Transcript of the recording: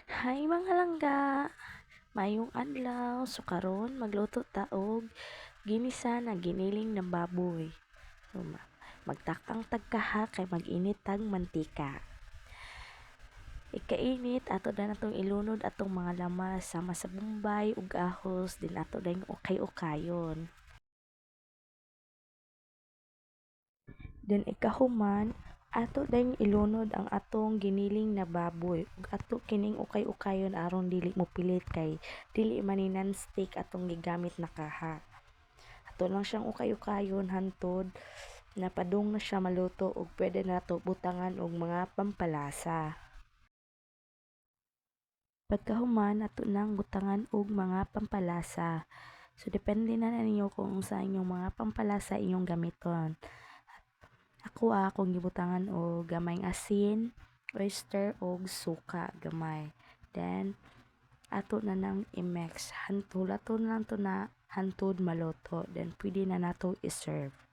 Hi mga langga, mayong adlaw. So karon magluto ta og ginisa na giniling ng baboy. So, magtakang tagkaha kay mag-init tag mantika. Ikainit ato na natong ilunod atong mga lamas sama sa bombay ug ahos din ato dayong ukay-ukayon. Then ikahuman ato dayong ilunod ang atong giniling na baboy ug ato kining ukay-ukayon aron dili mo pilit kay dili man ni non-stick atong gigamit na kaha. Ato lang siyang ukay-ukayon hantod napadung na siya maluto ug pwede na to butangan og mga pampalasa. Pagkahuman ato nang butangan og mga pampalasa. So depende na ninyo kung sa inyong mga pampalasa inyong gamiton. Ako kung gibutangan og gamayng asin, oyster ug suka gamay. Then ato na nang i-mix. Hantod ato na lang to na hantod maluto. Then pwede na nato i-serve.